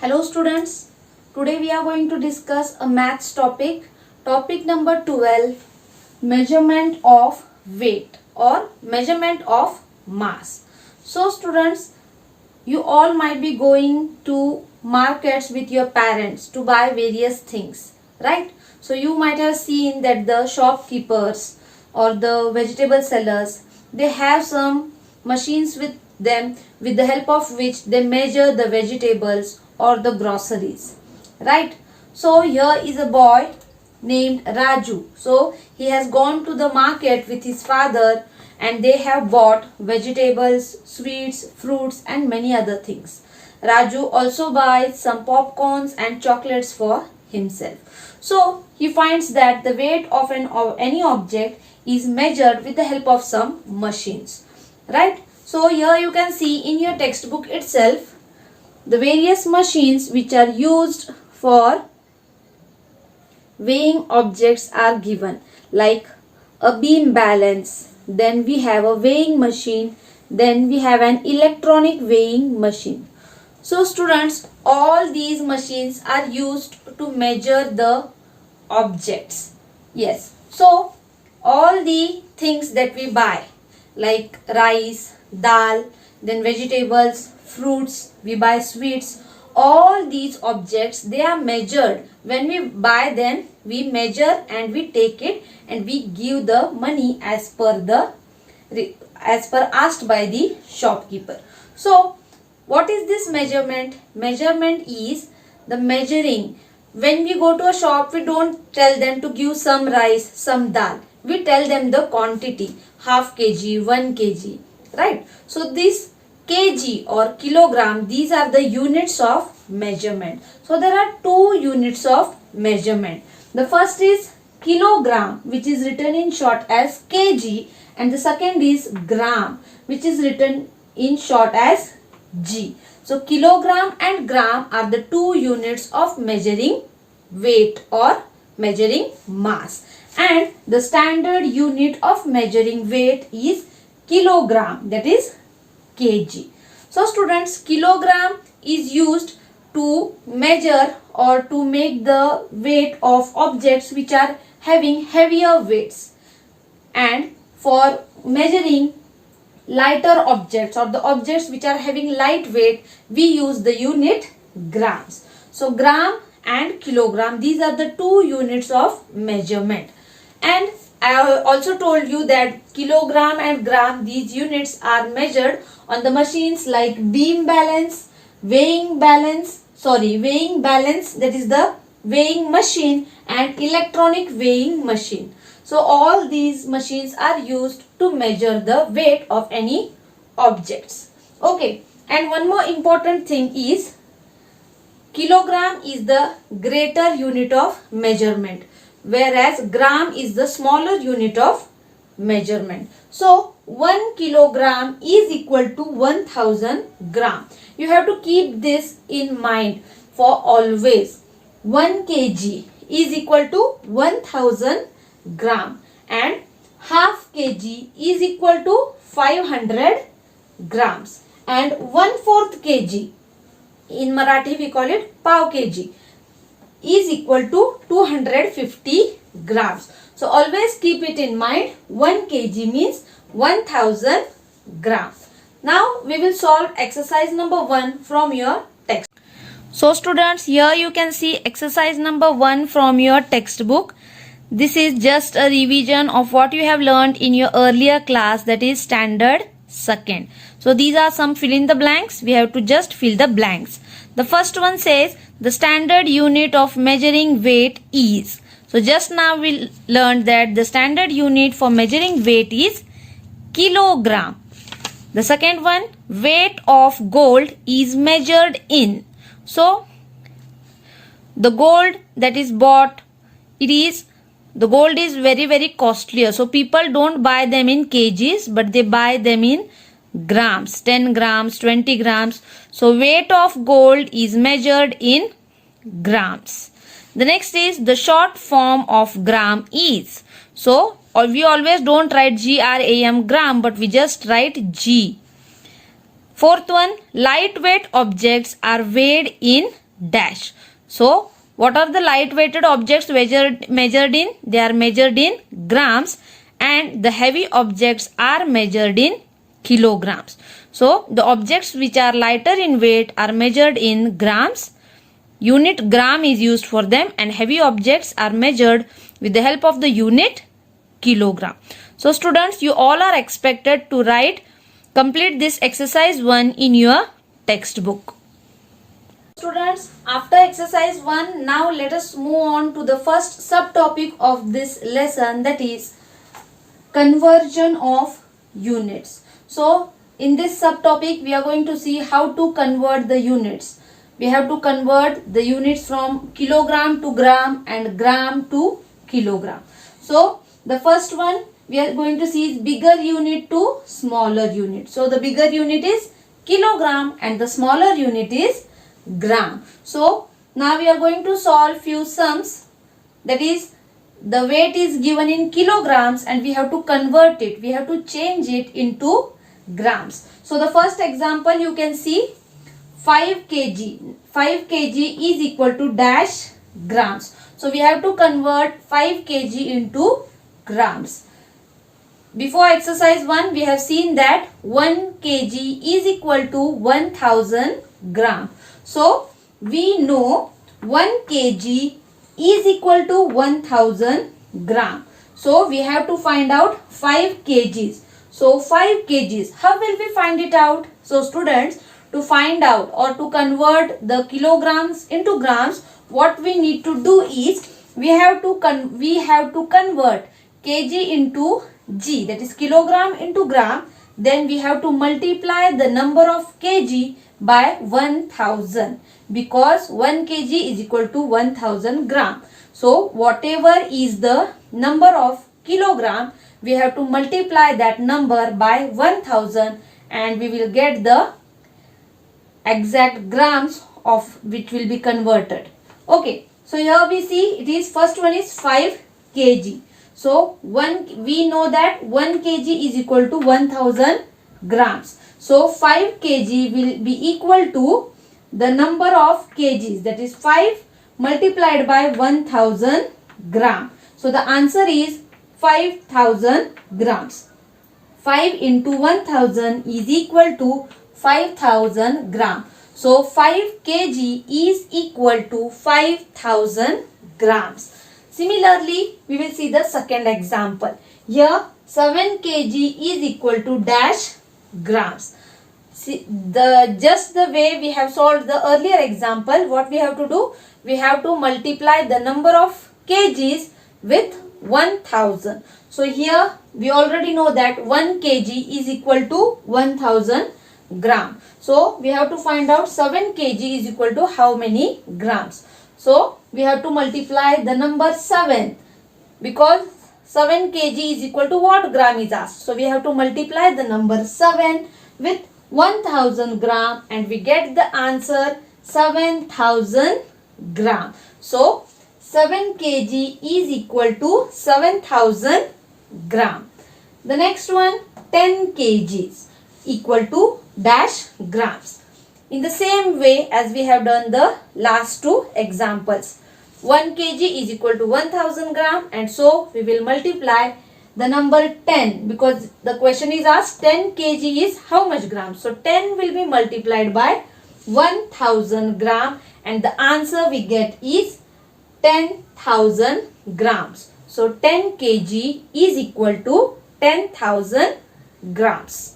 Hello students, today we are going to discuss a maths topic. Topic number 12, measurement of weight or measurement of mass. So students, you all might be going to markets with your parents to buy various things, right? So you might have seen that the shopkeepers or the vegetable sellers, they have some machines with them with the help of which they measure the vegetables or the groceries, right? So here is a boy named Raju. So he has gone to the market with his father and they have bought vegetables, sweets, fruits and many other things. Raju also buys some popcorns and chocolates for himself. So he finds that the weight of any object is measured with the help of some machines, right? So here you can see in your textbook itself the various machines which are used for weighing objects are given, like a beam balance, then we have a weighing machine, then we have an electronic weighing machine. So students, all these machines are used to measure the objects. Yes, so all the things that we buy like rice, dal, then vegetables, fruits, we buy sweets, all these objects, they are measured. When we buy them, we measure and we take it and we give the money as per asked by the shopkeeper. So what is this measurement? Measurement is the measuring. When we go to a shop, we don't tell them to give some rice, some dal. We tell them the quantity, half kg, 1 kg, right? So this kg or kilogram, these are the units of measurement. So there are two units of measurement. The first is kilogram, which is written in short as kg, and the second is gram, which is written in short as g. So kilogram and gram are the two units of measuring weight or measuring mass, and the standard unit of measuring weight is kilogram, that is kg. So students, kilogram is used to measure or to make the weight of objects which are having heavier weights, and for measuring lighter objects or the objects which are having light weight, we use the unit grams. So gram and kilogram, these are the two units of measurement. And I also told you that kilogram and gram, these units are measured on the machines like beam balance, weighing balance, that is the weighing machine, and electronic weighing machine. So all these machines are used to measure the weight of any objects. Okay, and one more important thing is kilogram is the greater unit of measurement, whereas gram is the smaller unit of measurement. So 1 kilogram is equal to 1000 gram. You have to keep this in mind for always. 1 kg is equal to 1000 gram and half kg is equal to 500 grams, and 1/4 kg, in Marathi we call it pav kg, is equal to 250 grams. So always keep it in mind, 1 kg means 1000 grams. Now we will solve exercise number 1 from your text. So students, here you can see exercise number 1 from your textbook. This is just a revision of what you have learned in your earlier class, that is standard second. So these are some fill in the blanks. We have to just fill the blanks. The first one says the standard unit of measuring weight is. So just now we learned that the standard unit for measuring weight is kilogram. The second one, weight of gold is measured in. So the gold that is bought, the gold is very costlier. So people don't buy them in kgs, but they buy them in grams, 10 grams, 20 grams. So weight of gold is measured in grams. The next is the short form of gram is. So we always don't write gram, gram, but we just write G. Fourth one, lightweight objects are weighed in dash. So what are the light weighted objects measured in? They are measured in grams, and the heavy objects are measured in kilograms. So the objects which are lighter in weight are measured in grams. Unit gram is used for them, and heavy objects are measured with the help of the unit kilogram. So students, you all are expected to complete this exercise 1 in your textbook. Students, after exercise 1, now let us move on to the first subtopic of this lesson, that is conversion of units. So in this subtopic we are going to see how to convert the units. We have to convert the units from kilogram to gram and gram to kilogram. So the first one we are going to see is bigger unit to smaller unit. So the bigger unit is kilogram and the smaller unit is gram. So now we are going to solve few sums, that is the weight is given in kilograms and we have to convert it, we have to change it into grams. So the first example you can see 5 kg. 5 kg is equal to dash grams. So we have to convert 5 kg into grams. Before exercise 1 we have seen that 1 kg is equal to 1000 gram. So we know 1 kg is equal to 1000 gram. So we have to find out 5 kgs. So 5 kgs, how will we find it out? So students, to find out or to convert the kilograms into grams, what we need to do is we have to convert kg into g, that is kilogram into gram. Then we have to multiply the number of kg by 1000, because 1 kg is equal to 1000 gram. So whatever is the number of kilogram, we have to multiply that number by 1000 and we will get the exact grams of which will be converted. Okay, so here we see it is, first one is 5 kg. So we know that 1 kg is equal to 1000 grams. So 5 kg will be equal to the number of kgs, that is 5 multiplied by 1000 gram. So the answer is 5000 grams. 5 into 1000 is equal to 5000 gram. So 5 kg is equal to 5000 grams. Similarly, we will see the second example. Here 7 kg is equal to dash grams. See, just the way we have solved the earlier example, what we have to do? We have to multiply the number of kgs with 1000. So here we already know that 1 kg is equal to 1000 gram. So we have to find out 7 kg is equal to how many grams. So we have to multiply the number 7, because 7 kg is equal to what gram is asked. So we have to multiply the number 7 with 1000 gram and we get the answer 7000 gram. So 7 kg is equal to 7000 gram. The next one, 10 kgs equal to dash grams. In the same way as we have done the last two examples, 1 kg is equal to 1000 gram, and so we will multiply the number 10, because the question is asked 10 kg is how much grams. So 10 will be multiplied by 1000 gram and the answer we get is 10,000 grams. So 10 kg is equal to 10,000 grams.